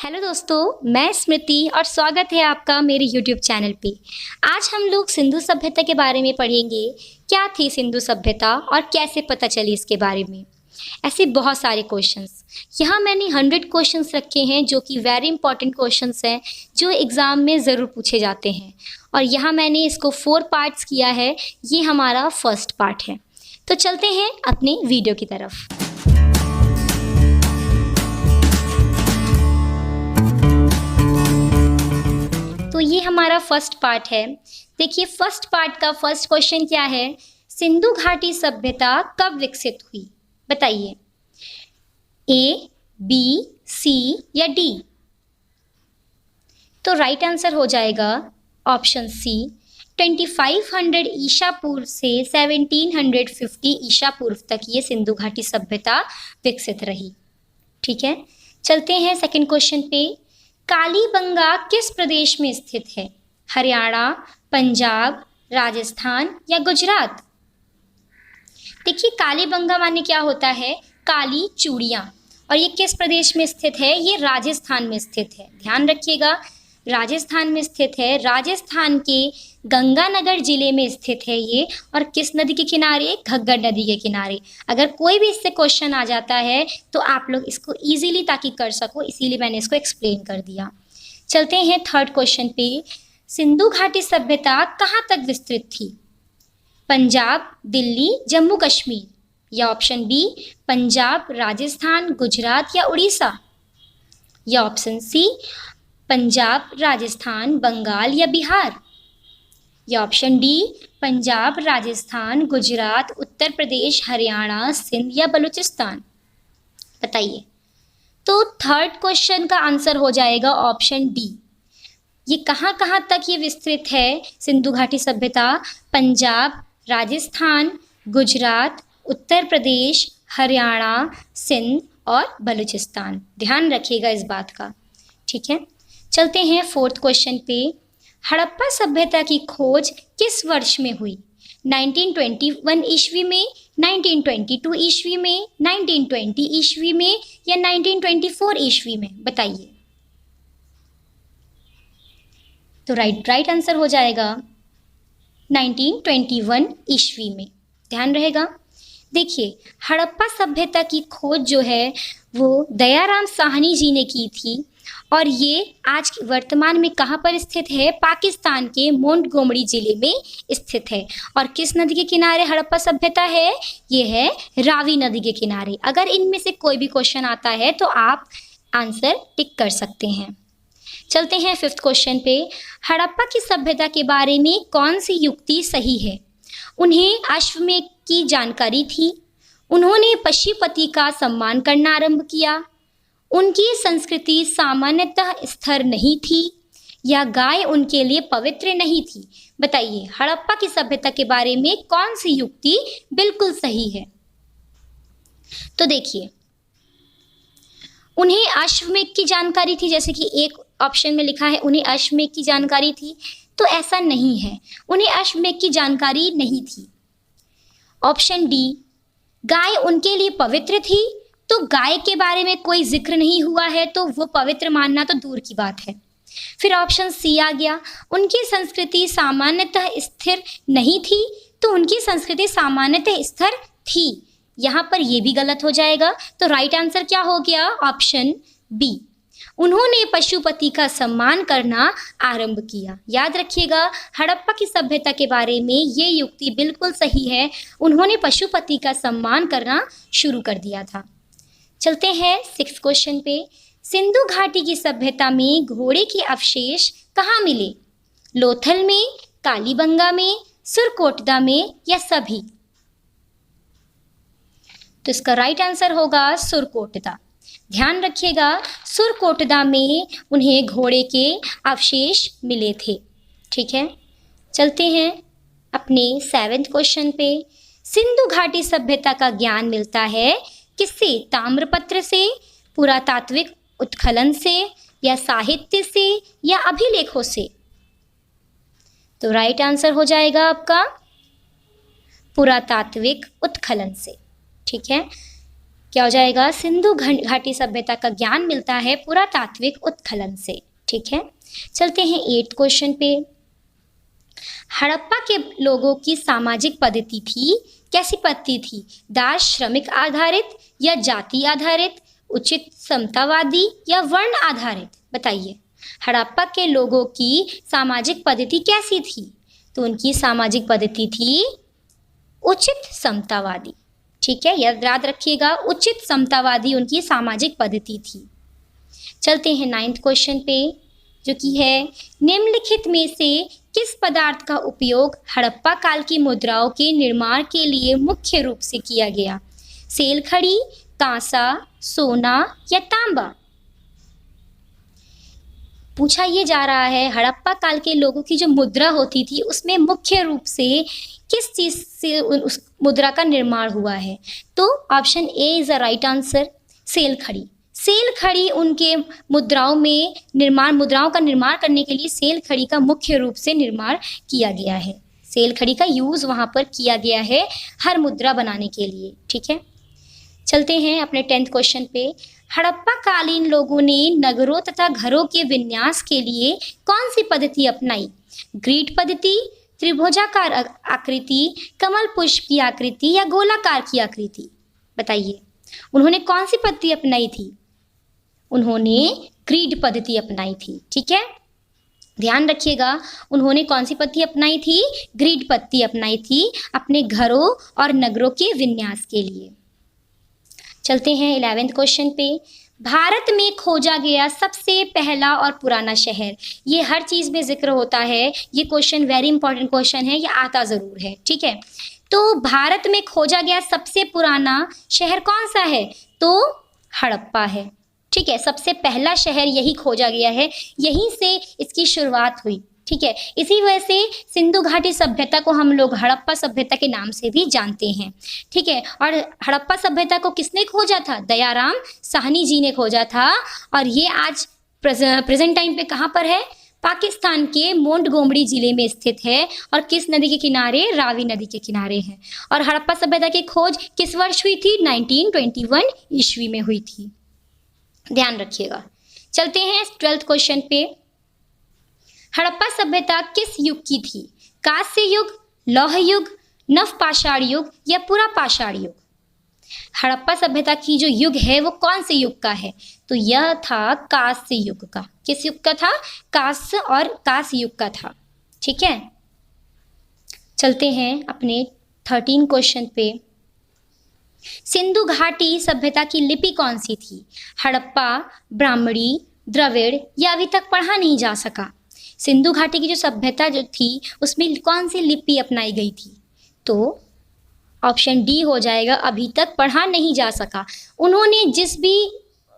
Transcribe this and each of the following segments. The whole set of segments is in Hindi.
हेलो दोस्तों, मैं स्मृति और स्वागत है आपका मेरे यूट्यूब चैनल पे। आज हम लोग सिंधु सभ्यता के बारे में पढ़ेंगे। क्या थी सिंधु सभ्यता और कैसे पता चली इसके बारे में। ऐसे बहुत सारे क्वेश्चंस यहाँ मैंने 100 क्वेश्चंस रखे हैं जो कि वेरी इंपॉर्टेंट क्वेश्चंस हैं जो एग्ज़ाम में ज़रूर पूछे जाते हैं। और यहाँ मैंने इसको 4 पार्ट्स किया है। ये हमारा फर्स्ट पार्ट है। तो चलते हैं अपने वीडियो की तरफ। तो ये हमारा फर्स्ट पार्ट है। देखिए फर्स्ट पार्ट का फर्स्ट क्वेश्चन क्या है, सिंधु घाटी सभ्यता कब विकसित हुई, बताइए। ए, बी, सी या डी। तो राइट आंसर हो जाएगा ऑप्शन सी, 2500 ईसा पूर्व से 1750 ईसा पूर्व तक ये सिंधु घाटी सभ्यता विकसित रही। ठीक है, चलते हैं सेकंड क्वेश्चन पे। कालीबंगा किस प्रदेश में स्थित है, हरियाणा, पंजाब, राजस्थान या गुजरात। देखिए कालीबंगा माने क्या होता है, काली चूड़ियाँ, और ये किस प्रदेश में स्थित है, ये राजस्थान में स्थित है। ध्यान रखिएगा राजस्थान में स्थित है। राजस्थान के गंगानगर जिले में स्थित है ये, और किस नदी के किनारे, घग्गर नदी के किनारे। अगर कोई भी इससे क्वेश्चन आ जाता है तो आप लोग इसको इजीली ताकि कर सको, इसीलिए मैंने इसको एक्सप्लेन कर दिया। चलते हैं थर्ड क्वेश्चन पे। सिंधु घाटी सभ्यता कहाँ तक विस्तृत थी, पंजाब, दिल्ली, जम्मू कश्मीर या ऑप्शन बी पंजाब, राजस्थान, गुजरात या उड़ीसा या ऑप्शन सी पंजाब, राजस्थान, बंगाल या बिहार या ऑप्शन डी पंजाब, राजस्थान, गुजरात, उत्तर प्रदेश, हरियाणा, सिंध या बलूचिस्तान, बताइए। तो थर्ड क्वेश्चन का आंसर हो जाएगा ऑप्शन डी। ये कहाँ तक ये विस्तृत है सिंधु घाटी सभ्यता, पंजाब, राजस्थान, गुजरात, उत्तर प्रदेश, हरियाणा, सिंध और बलूचिस्तान। ध्यान रखिएगा इस बात का। ठीक है, चलते हैं फोर्थ क्वेश्चन पे। हड़प्पा सभ्यता की खोज किस वर्ष में हुई, 1921 ईस्वी में, 1922 ईस्वी में, 1920 ईस्वी में या 1924 ईस्वी में, बताइए। तो राइट आंसर हो जाएगा 1921 ईस्वी में। ध्यान रहेगा। देखिए हड़प्पा सभ्यता की खोज जो है वो दयाराम साहनी जी ने की थी, और ये आज वर्तमान में कहाँ पर स्थित है, पाकिस्तान के मोंटगोमरी जिले में स्थित है। और किस नदी के किनारे हड़प्पा सभ्यता है, ये है रावी नदी के किनारे। अगर इनमें से कोई भी क्वेश्चन आता है तो आप आंसर टिक कर सकते हैं। चलते हैं फिफ्थ क्वेश्चन पे। हड़प्पा की सभ्यता के बारे में कौन सी युक्ति सही है, उन्हें अश्वमेध की जानकारी थी, उन्होंने पशुपति का सम्मान करना आरंभ किया, उनकी संस्कृति सामान्यतः स्थिर नहीं थी या गाय उनके लिए पवित्र नहीं थी, बताइए। हड़प्पा की सभ्यता के बारे में कौन सी युक्ति बिल्कुल सही है। तो देखिए उन्हें अश्वमेध की जानकारी थी, जैसे कि एक ऑप्शन में लिखा है उन्हें अश्वमेध की जानकारी थी, तो ऐसा नहीं है, उन्हें अश्वमेध की जानकारी नहीं थी। ऑप्शन डी गाय उनके लिए पवित्र थी, तो गाय के बारे में कोई जिक्र नहीं हुआ है, तो वो पवित्र मानना तो दूर की बात है। फिर ऑप्शन सी आ गया, उनकी संस्कृति सामान्यतः स्थिर नहीं थी, तो उनकी संस्कृति सामान्यतः स्थिर थी। यहाँ पर ये भी गलत हो जाएगा। तो राइट आंसर क्या हो गया, ऑप्शन बी, उन्होंने पशुपति का सम्मान करना आरंभ किया। याद रखिएगा हड़प्पा की सभ्यता के बारे में ये युक्ति बिल्कुल सही है, उन्होंने पशुपति का सम्मान करना शुरू कर दिया था। चलते हैं सिक्स्थ क्वेश्चन पे। सिंधु घाटी की सभ्यता में घोड़े के अवशेष कहाँ मिले, लोथल में, कालीबंगा में, सुरकोटदा में या सभी। तो इसका राइट आंसर होगा सुरकोटदा। ध्यान रखिएगा सुरकोटदा में उन्हें घोड़े के अवशेष मिले थे। ठीक है, चलते हैं अपने 7वें क्वेश्चन पे। सिंधु घाटी सभ्यता का ज्ञान मिलता है किससे, ताम्रपत्र से, पुरातात्विक उत्खनन से या साहित्य से या अभिलेखों से। तो राइट आंसर हो जाएगा आपका पुरातात्विक उत्खनन से। ठीक है, क्या हो जाएगा? सिंधु घाटी सभ्यता का ज्ञान मिलता है पुरातात्विक उत्खनन से। ठीक है, चलते हैं 8th क्वेश्चन पे। हड़प्पा के लोगों की सामाजिक पद्धति थी, कैसी पद्धति थी? दास श्रमिक आधारित या जाति आधारित, उचित समतावादी या वर्ण आधारित? बताइए, हड़प्पा के लोगों की सामाजिक पद्धति कैसी थी? तो उनकी सामाजिक पद्धति थी उचित समतावादी। ठीक है, याद रखिएगा, उचित समतावादी उनकी सामाजिक पद्धति थी। चलते हैं 9th क्वेश्चन पे, जो कि है निम्नलिखित में से किस पदार्थ का उपयोग हड़प्पा काल की मुद्राओं के निर्माण के लिए मुख्य रूप से किया गया? सेलखड़ी, कांसा, सोना या तांबा? पूछा ये जा रहा है हड़प्पा काल के लोगों की जो मुद्रा होती थी उसमें मुख्य रूप से किस चीज़ से उस मुद्रा का निर्माण हुआ है? तो option A is the right answer, सेलखड़ी। सेलखड़ी उनके मुद्राओं का निर्माण करने के लिए सेलखड़ी का मुख्य रूप से निर्माण किया गया है। सेलखड़ी का यूज़ वहाँ पर किया गया है हर मुद्रा बनाने के लिए। ठीक है, चलते हैं अपने 10th क्वेश्चन पे। हड़प्पा कालीन लोगों ने नगरों तथा घरों के विन्यास के लिए कौन सी पद्धति अपनाई? ग्रिड पद्धति, त्रिभुजाकार आकृति, कमल पुष्प की आकृति या गोलाकार की आकृति? बताइए, उन्होंने कौन सी पद्धति अपनाई थी? उन्होंने ग्रिड पद्धति अपनाई थी। ठीक है, ध्यान रखिएगा, उन्होंने कौन सी पद्धति अपनाई थी? ग्रिड पद्धति अपनाई थी अपने घरों और नगरों के विन्यास के लिए। चलते हैं 11th क्वेश्चन पे। भारत में खोजा गया सबसे पहला और पुराना शहर, ये हर चीज़ में जिक्र होता है, ये क्वेश्चन वेरी इंपॉर्टेंट क्वेश्चन है, ये आता ज़रूर है। ठीक है, तो भारत में खोजा गया सबसे पुराना शहर कौन सा है? तो हड़प्पा है। ठीक है, सबसे पहला शहर यही खोजा गया है, यहीं से इसकी शुरुआत हुई। ठीक है, इसी वजह से सिंधु घाटी सभ्यता को हम लोग हड़प्पा सभ्यता के नाम से भी जानते हैं। ठीक है, और हड़प्पा सभ्यता को किसने खोजा था? दयाराम साहनी जी ने खोजा था, और ये आज प्रेजेंट टाइम पे कहाँ पर है? पाकिस्तान के मोंटगोमरी जिले में स्थित है, और किस नदी के किनारे? रावी नदी के किनारे है। और हड़प्पा सभ्यता की खोज किस वर्ष हुई थी? 1921 ईस्वी में हुई थी, ध्यान रखिएगा। चलते हैं 12th क्वेश्चन पे। हड़प्पा सभ्यता किस युग की थी? कांस्य युग, लौह युग, नवपाषाण युग या पुरापाषाण युग? हड़प्पा सभ्यता की जो युग है वो कौन से युग का है? तो यह था कांस्य युग का। किस युग का था? कांस्य युग का था। ठीक है, चलते हैं अपने 13 क्वेश्चन पे। सिंधु घाटी सभ्यता की लिपि कौन सी थी? हड़प्पा, ब्राह्मणी, द्रविड़ या अभी तक पढ़ा नहीं जा सका? सिंधु घाटी की जो सभ्यता जो थी उसमें कौन सी लिपि अपनाई गई थी? तो ऑप्शन डी हो जाएगा, अभी तक पढ़ा नहीं जा सका। उन्होंने जिस भी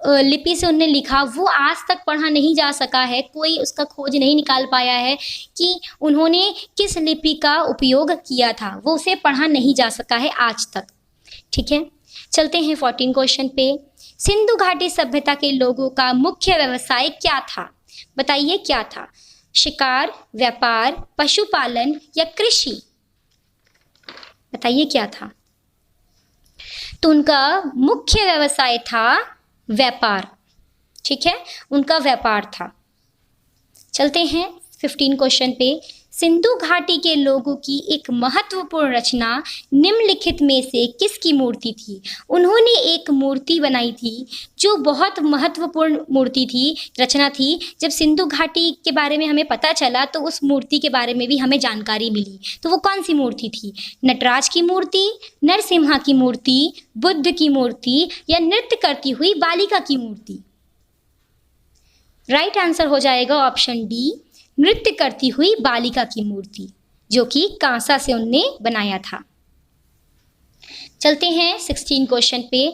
लिपि से उन्होंने लिखा वो आज तक पढ़ा नहीं जा सका है, कोई उसका खोज नहीं निकाल पाया है कि उन्होंने किस लिपि का उपयोग किया था, वो उसे पढ़ा नहीं जा सका है आज तक। ठीक है, चलते हैं 14 क्वेश्चन पे। सिंधु घाटी सभ्यता के लोगों का मुख्य व्यवसाय क्या था? बताइए क्या था? शिकार, व्यापार, पशुपालन या कृषि? बताइए क्या था? तो उनका मुख्य व्यवसाय था व्यापार। ठीक है, उनका व्यापार था। चलते हैं 15 क्वेश्चन पे। सिंधु घाटी के लोगों की एक महत्वपूर्ण रचना निम्नलिखित में से किसकी मूर्ति थी? उन्होंने एक मूर्ति बनाई थी जो बहुत महत्वपूर्ण मूर्ति थी, रचना थी। जब सिंधु घाटी के बारे में हमें पता चला तो उस मूर्ति के बारे में भी हमें जानकारी मिली। तो वो कौन सी मूर्ति थी? नटराज की मूर्ति, नरसिम्हा की मूर्ति, बुद्ध की मूर्ति या नृत्य करती हुई बालिका की मूर्ति? राइट आंसर हो जाएगा ऑप्शन डी, नृत्य करती हुई बालिका की मूर्ति, जो कि कांसा से उनने बनाया था। चलते हैं 16 क्वेश्चन पे।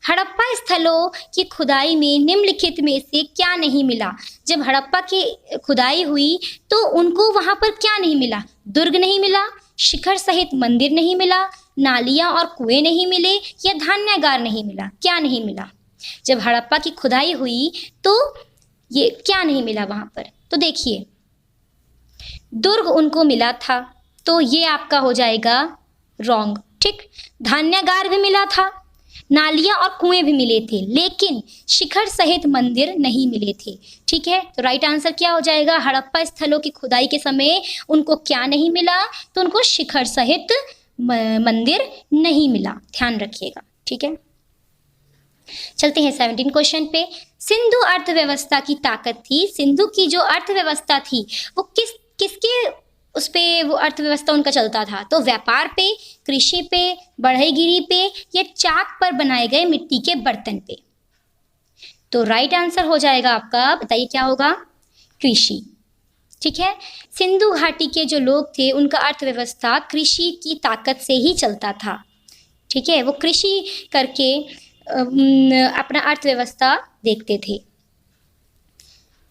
हड़प्पा स्थलों की खुदाई में निम्नलिखित में से क्या नहीं मिला? जब हड़प्पा की खुदाई हुई तो उनको वहां पर क्या नहीं मिला? दुर्ग नहीं मिला, शिखर सहित मंदिर नहीं मिला, नालियां और कुएं नहीं मिले या धान्यागार नहीं मिला? क्या नहीं मिला? जब हड़प्पा की खुदाई हुई तो ये क्या नहीं मिला वहां पर? तो देखिए, दुर्ग उनको मिला था, तो ये आपका हो जाएगा रॉन्ग। ठीक, धान्यागार भी मिला था, नालियां और कुएं भी मिले थे, लेकिन शिखर सहित मंदिर नहीं मिले थे। ठीक है, तो राइट आंसर क्या हो जाएगा? हड़प्पा स्थलों की खुदाई के समय उनको क्या नहीं मिला? तो उनको शिखर सहित मंदिर नहीं मिला, ध्यान रखिएगा। ठीक है, चलते हैं 17 क्वेश्चन पे। सिंधु अर्थव्यवस्था की ताकत थी, सिंधु की जो अर्थव्यवस्था थी वो किसके उस पे वो अर्थव्यवस्था उनका चलता था? तो व्यापार पे, कृषि पे, बढ़ईगिरी पे या चाक पर बनाए गए मिट्टी के बर्तन पे? तो राइट आंसर हो जाएगा आपका, बताइए क्या होगा? कृषि। ठीक है, सिंधु घाटी के जो लोग थे उनका अर्थव्यवस्था कृषि की ताकत से ही चलता था। ठीक है, वो कृषि करके अपना अर्थव्यवस्था देखते थे।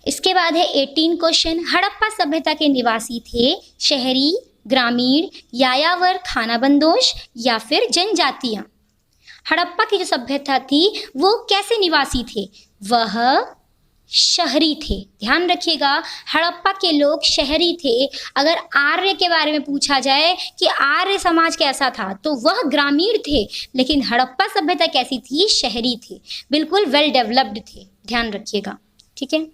इसके बाद है 18 क्वेश्चन। हड़प्पा सभ्यता के निवासी थे शहरी, ग्रामीण, यायावर, खानाबंदोश या फिर जनजातियां? हड़प्पा की जो सभ्यता थी वो कैसे निवासी थे? वह शहरी थे। ध्यान रखिएगा, हड़प्पा के लोग शहरी थे। अगर आर्य के बारे में पूछा जाए कि आर्य समाज कैसा था, तो वह ग्रामीण थे, लेकिन हड़प्पा सभ्यता कैसी थी? शहरी थे, बिल्कुल वेल डेवलप्ड थे। ध्यान रखिएगा। ठीक है,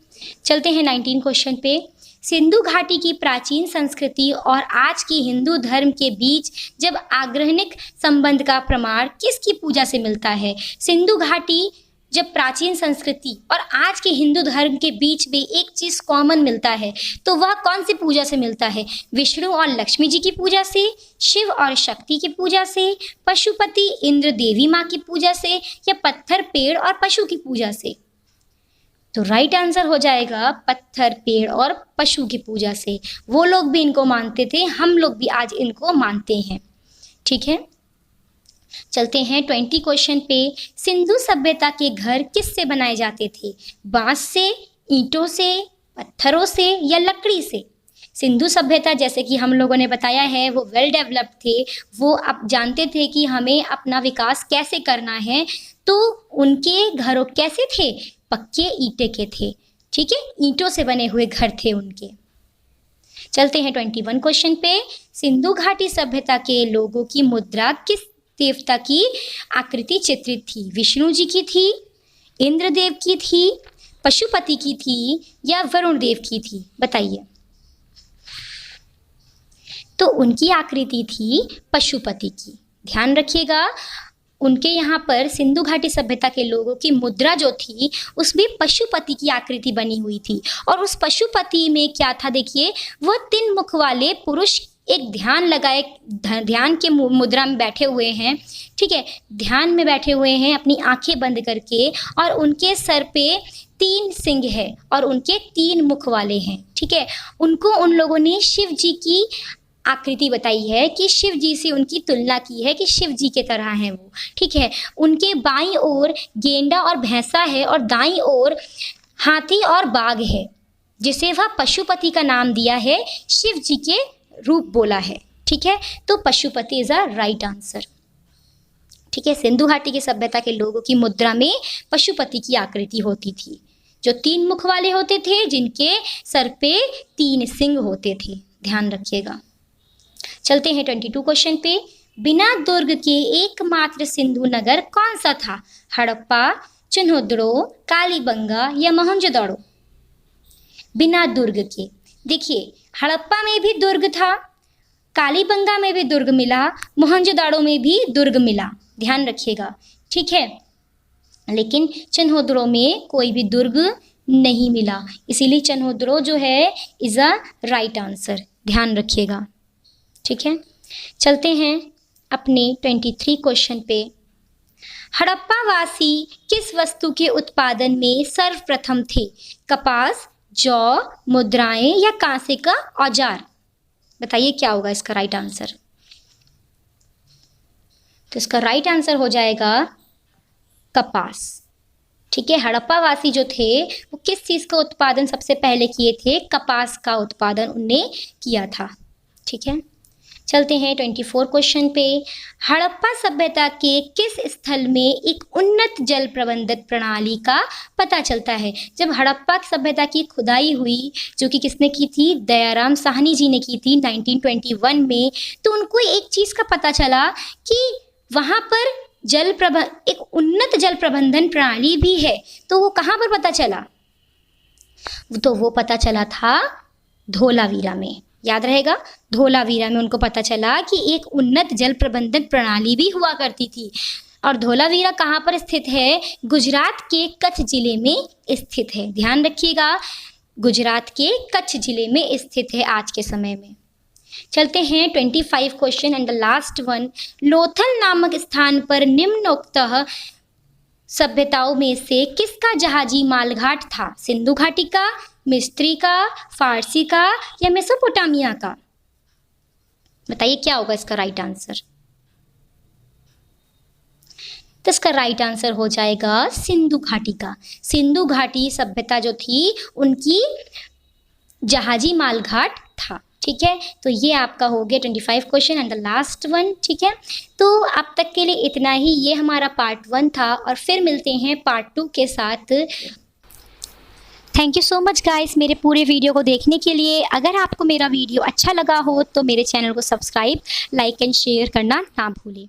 चलते हैं 19 क्वेश्चन पे। सिंधु घाटी की प्राचीन संस्कृति और आज की हिंदू धर्म के बीच जब आग्रहणिक संबंध का प्रमाण किसकी पूजा से मिलता है? सिंधु घाटी जब प्राचीन संस्कृति और आज के हिंदू धर्म के बीच में एक चीज कॉमन मिलता है, तो वह कौन सी पूजा से मिलता है? विष्णु और लक्ष्मी जी की पूजा से, शिव और शक्ति की पूजा से, पशुपति इंद्र देवी माँ की पूजा से या पत्थर, पेड़ और पशु की पूजा से? तो राइट आंसर हो जाएगा पत्थर, पेड़ और पशु की पूजा से। वो लोग भी इनको मानते थे, हम लोग भी आज इनको मानते हैं। ठीक है, चलते हैं 20 क्वेश्चन पे। सिंधु सभ्यता के घर किससे बनाए जाते थे? बांस से, ईंटों से, पत्थरों से या लकड़ी से? सिंधु सभ्यता, जैसे कि हम लोगों ने बताया है, वो वेल डेवलप्ड थे। वो अब जानते थे कि हमें अपना विकास कैसे करना है, तो उनके घरों कैसे थे? पक्के ईंटे के थे। ठीक है, ईंटों से बने हुए घर थे उनके। चलते हैं 21 क्वेश्चन पे। सिंधु घाटी सभ्यता के लोगों की मुद्रा किस देवता की आकृति चित्रित थी? विष्णु जी की थी, इंद्रदेव की थी, पशुपति की थी या वरुण देव की थी? बताइए। तो उनकी आकृति थी पशुपति की। ध्यान रखिएगा, उनके यहाँ पर सिंधु घाटी सभ्यता के लोगों की मुद्रा जो थी उसमें पशुपति की आकृति बनी हुई थी। और उस पशुपति में क्या था? देखिए, वह 3 मुख वाले पुरुष एक ध्यान लगाए, ध्यान के मुद्रा में बैठे हुए हैं। ठीक है, ध्यान में बैठे हुए हैं अपनी आंखें बंद करके, और उनके सर पे 3 सिंह है और उनके 3 मुख वाले हैं। ठीक है, उनको उन लोगों ने शिव जी की आकृति बताई है कि शिव जी से उनकी तुलना की है कि शिव जी के तरह हैं वो। ठीक है, उनके बाईं ओर गेंडा और भैंसा है और दाईं ओर हाथी और बाघ है, जिसे वह पशुपति का नाम दिया है, शिव जी के रूप बोला है। ठीक है, तो Pashupati is a right answer. ठीक है, सिंधु घाटी की सभ्यता के लोगों की मुद्रा में पशुपति की आकृति होती थी, जो 3 मुख वाले होते थे, जिनके सर पे 3 सिंह होते थे। ध्यान रखिएगा। चलते हैं 22 क्वेश्चन पे। बिना दुर्ग के एकमात्र सिंधु नगर कौन सा था? हड़प्पा, चिन्होद्रो, कालीबंगा या मोहनजोदड़ो? बिना दुर्ग के, देखिए हड़प्पा में भी दुर्ग था, कालीबंगा में भी दुर्ग मिला, मोहनजोदड़ो में भी दुर्ग मिला। ध्यान रखिएगा। ठीक है, लेकिन चिन्होद्रो में कोई भी दुर्ग नहीं मिला, इसीलिए चिन्होद्रो जो है इज अ राइट आंसर। ध्यान रखिएगा। ठीक है, चलते हैं अपने 23 क्वेश्चन पे। हड़प्पा वासी किस वस्तु के उत्पादन में सर्वप्रथम थे? कपास, जौ, मुद्राएं या कांसे का औजार? बताइए क्या होगा इसका राइट आंसर? तो इसका राइट आंसर हो जाएगा कपास। ठीक है, हड़प्पा वासी जो थे वो किस चीज़ का उत्पादन सबसे पहले किए थे? कपास का उत्पादन उनने किया था। ठीक है, चलते हैं 24 क्वेश्चन पे। हड़प्पा सभ्यता के किस स्थल में एक उन्नत जल प्रबंधन प्रणाली का पता चलता है? जब हड़प्पा सभ्यता की खुदाई हुई, जो कि किसने की थी? दयाराम साहनी जी ने की थी 1921 में, तो उनको एक चीज़ का पता चला कि वहाँ पर एक उन्नत जल प्रबंधन प्रणाली भी है। तो वो कहाँ पर पता चला? तो वो पता चला था धोलावीरा में। याद रहेगा, धोलावीरा में उनको पता चला कि एक उन्नत जल प्रबंधन प्रणाली भी हुआ करती थी। और धोलावीरा कहाँ पर स्थित है? गुजरात के कच्छ जिले में स्थित है। ध्यान रखिएगा, गुजरात के कच्छ जिले में स्थित है आज के समय में। चलते हैं 25 question and the last one. Lothal नामक स्थान पर निम्नोक्त सभ्यताओं में से किसका जहाजी मालघाट था? सिंधु घाटी का, मिस्री का, फारसी का या मेसोपोटामिया का? बताइए क्या होगा इसका राइट आंसर? तो इसका राइट आंसर हो जाएगा सिंधु घाटी का। सिंधु घाटी सभ्यता जो थी उनकी जहाजी मालघाट था। ठीक है, तो ये आपका हो गया 25 question and the last one. ठीक है, तो अब तक के लिए इतना ही। ये हमारा पार्ट 1 था और फिर मिलते हैं पार्ट 2 के साथ। Thank you so much guys मेरे पूरे वीडियो को देखने के लिए। अगर आपको मेरा वीडियो अच्छा लगा हो तो मेरे चैनल को सब्सक्राइब, लाइक एंड शेयर करना ना भूलें।